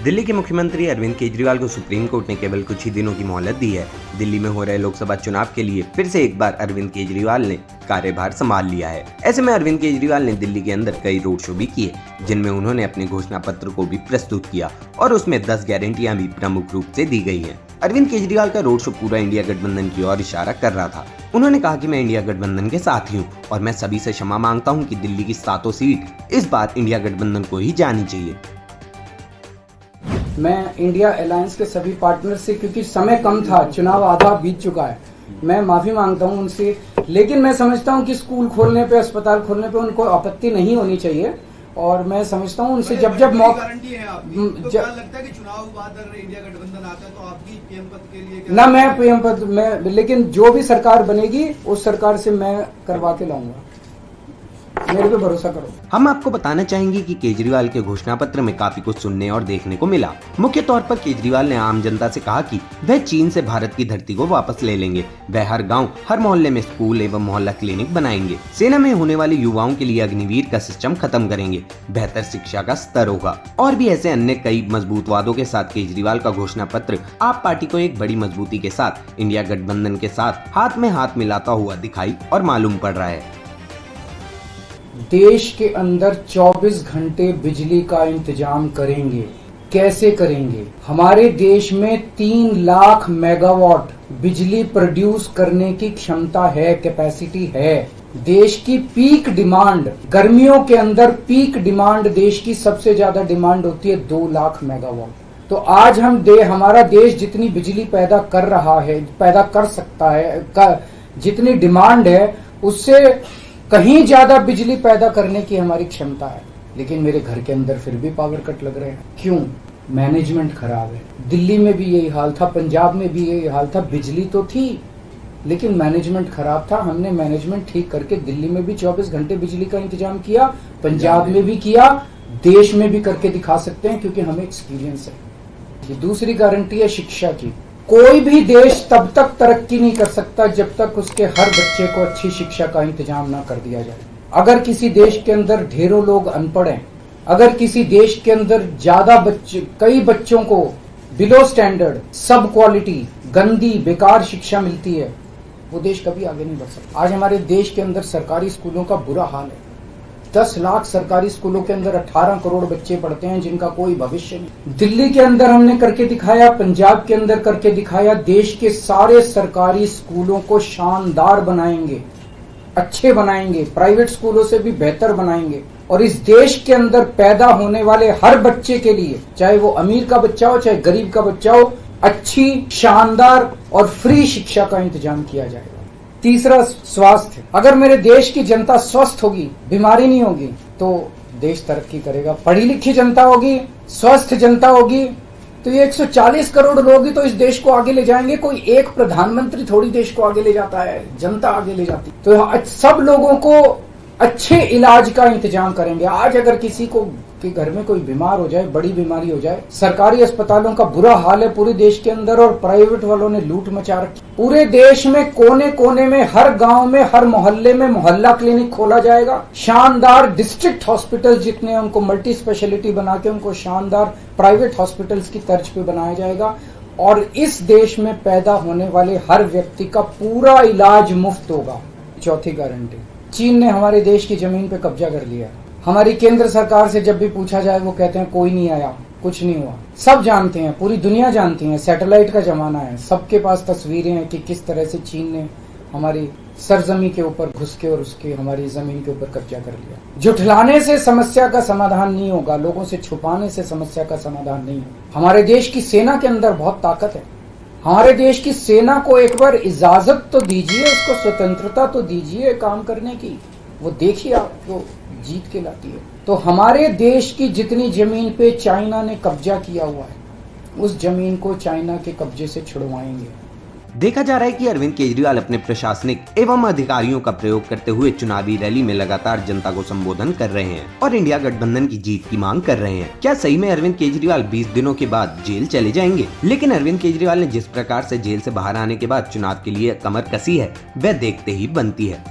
दिल्ली के मुख्यमंत्री अरविंद केजरीवाल को सुप्रीम कोर्ट ने केवल कुछ ही दिनों की मोहलत दी है। दिल्ली में हो रहे लोकसभा चुनाव के लिए फिर से एक बार अरविंद केजरीवाल ने कार्यभार संभाल लिया है। ऐसे में अरविंद केजरीवाल ने दिल्ली के अंदर कई रोड शो भी किए, जिनमें उन्होंने अपने घोषणा पत्र को भी प्रस्तुत किया और उसमें 10 गारंटियां भी प्रमुख रूप से दी गई हैं। अरविंद केजरीवाल का रोड शो पूरा इंडिया गठबंधन की ओर इशारा कर रहा था। उन्होंने कहा कि मैं इंडिया गठबंधन के साथ ही हूँ और मैं सभी से क्षमा मांगता हूँ कि दिल्ली की 7 सीट इस बार इंडिया गठबंधन को ही जानी चाहिए। मैं इंडिया अलायंस के सभी पार्टनर से, क्योंकि समय कम था, चुनाव आधा बीत चुका है, मैं माफी मांगता हूं उनसे। लेकिन मैं समझता हूं कि स्कूल खोलने पे, अस्पताल खोलने पे उनको आपत्ति नहीं होनी चाहिए और मैं समझता हूं उनसे जब मौका तो क्या लगता है कि चुनाव बाद अगर इंडिया गठबंधन आता है तो आपकी पीएम पद के लिए ना, मैं पीएम पद में, लेकिन जो भी सरकार बनेगी उस सरकार से मैं करवा के लाऊंगा, मेरे पे भरोसा करो। हम आपको बताना चाहेंगे कि केजरीवाल के घोषणा पत्र में काफी कुछ सुनने और देखने को मिला। मुख्य तौर पर केजरीवाल ने आम जनता से कहा कि वह चीन से भारत की धरती को वापस ले लेंगे। वह हर गांव, हर मोहल्ले में स्कूल एवं मोहल्ला क्लिनिक बनाएंगे। सेना में होने वाले युवाओं के लिए अग्निवीर का सिस्टम खत्म करेंगे। बेहतर शिक्षा का स्तर होगा और भी ऐसे अन्य कई मजबूत वादों के साथ केजरीवाल का घोषणा पत्र आप पार्टी को एक बड़ी मजबूती के साथ इंडिया गठबंधन के साथ हाथ में हाथ मिलाता हुआ दिखाई और मालूम पड़ रहा है। देश के अंदर 24 घंटे बिजली का इंतजाम करेंगे। कैसे करेंगे? हमारे देश में 3 लाख मेगावाट बिजली प्रोड्यूस करने की क्षमता है, कैपेसिटी है। देश की पीक डिमांड, गर्मियों के अंदर पीक डिमांड, देश की सबसे ज्यादा डिमांड होती है 2 लाख मेगावाट। तो आज हमारा देश जितनी बिजली पैदा कर रहा है, पैदा कर सकता है, जितनी डिमांड है उससे कहीं ज्यादा बिजली पैदा करने की हमारी क्षमता है। लेकिन मेरे घर के अंदर फिर भी पावर कट लग रहे हैं। क्यों? मैनेजमेंट खराब है। दिल्ली में भी यही हाल था, पंजाब में भी यही हाल था। बिजली तो थी लेकिन मैनेजमेंट खराब था। हमने मैनेजमेंट ठीक करके दिल्ली में भी 24 घंटे बिजली का इंतजाम किया, पंजाब में भी किया, देश में भी करके दिखा सकते हैं क्योंकि हमें एक्सपीरियंस है। दूसरी गारंटी है शिक्षा की। कोई भी देश तब तक तरक्की नहीं कर सकता जब तक उसके हर बच्चे को अच्छी शिक्षा का इंतजाम ना कर दिया जाए। अगर किसी देश के अंदर ढेरों लोग अनपढ़ हैं, अगर किसी देश के अंदर ज्यादा बच्चे, कई बच्चों को बिलो स्टैंडर्ड, सब क्वालिटी, गंदी, बेकार शिक्षा मिलती है, वो देश कभी आगे नहीं बढ़ सकता। आज हमारे देश के अंदर सरकारी स्कूलों का बुरा हाल है। 10 लाख सरकारी स्कूलों के अंदर 18 करोड़ बच्चे पढ़ते हैं जिनका कोई भविष्य नहीं। दिल्ली के अंदर हमने करके दिखाया, पंजाब के अंदर करके दिखाया। देश के सारे सरकारी स्कूलों को शानदार बनाएंगे, अच्छे बनाएंगे, प्राइवेट स्कूलों से भी बेहतर बनाएंगे और इस देश के अंदर पैदा होने वाले हर बच्चे के लिए, चाहे वो अमीर का बच्चा हो चाहे गरीब का बच्चा हो, अच्छी, शानदार और फ्री शिक्षा का इंतजाम किया जाएगा। तीसरा, स्वास्थ्य। अगर मेरे देश की जनता स्वस्थ होगी, बीमारी नहीं होगी, तो देश तरक्की करेगा। पढ़ी लिखी जनता होगी, स्वस्थ जनता होगी, तो ये 140 करोड़ लोग ही तो इस देश को आगे ले जाएंगे। कोई एक प्रधानमंत्री थोड़ी देश को आगे ले जाता है, जनता आगे ले जाती। तो सब लोगों को अच्छे इलाज का इंतजाम करेंगे। आज अगर किसी को कि घर में कोई बीमार हो जाए, बड़ी बीमारी हो जाए, सरकारी अस्पतालों का बुरा हाल है पूरे देश के अंदर और प्राइवेट वालों ने लूट मचा रखी। पूरे देश में कोने कोने में, हर गांव में, हर मोहल्ले में मोहल्ला क्लिनिक खोला जाएगा। शानदार डिस्ट्रिक्ट हॉस्पिटल जितने, उनको मल्टी स्पेशलिटी बना के उनको शानदार प्राइवेट हॉस्पिटल्स की तर्ज पे बनाया जाएगा और इस देश में पैदा होने वाले हर व्यक्ति का पूरा इलाज मुफ्त होगा। चौथी गारंटी, चीन ने हमारे देश की जमीन पे कब्जा कर लिया। हमारी केंद्र सरकार से जब भी पूछा जाए वो कहते हैं कोई नहीं आया, कुछ नहीं हुआ। सब जानते हैं, पूरी दुनिया जानती है, सैटेलाइट का जमाना है, सबके पास तस्वीरें हैं कि किस तरह से चीन ने हमारी सरजमी के ऊपर घुस के और उसके हमारी जमीन के ऊपर कब्जा कर लिया। जुठलाने से समस्या का समाधान नहीं होगा, लोगों से छुपाने से समस्या का समाधान नहीं होगा। हमारे देश की सेना के अंदर बहुत ताकत है। हमारे देश की सेना को एक बार इजाजत तो दीजिए, उसको स्वतंत्रता तो दीजिए काम करने की। वो देखिए आपको जीत के लाती है। तो हमारे देश की जितनी जमीन पे चाइना ने कब्जा किया हुआ है, उस जमीन को चाइना के कब्जे से छुड़वाएंगे। देखा जा रहा है कि अरविंद केजरीवाल अपने प्रशासनिक एवं अधिकारियों का प्रयोग करते हुए चुनावी रैली में लगातार जनता को संबोधन कर रहे हैं और इंडिया गठबंधन की जीत की मांग कर रहे हैं। क्या सही में अरविंद केजरीवाल 20 दिनों के बाद जेल चले जाएंगे? लेकिन अरविंद केजरीवाल ने जिस प्रकार से जेल से बाहर आने के बाद चुनाव के लिए कमर कसी है, वह देखते ही बनती है।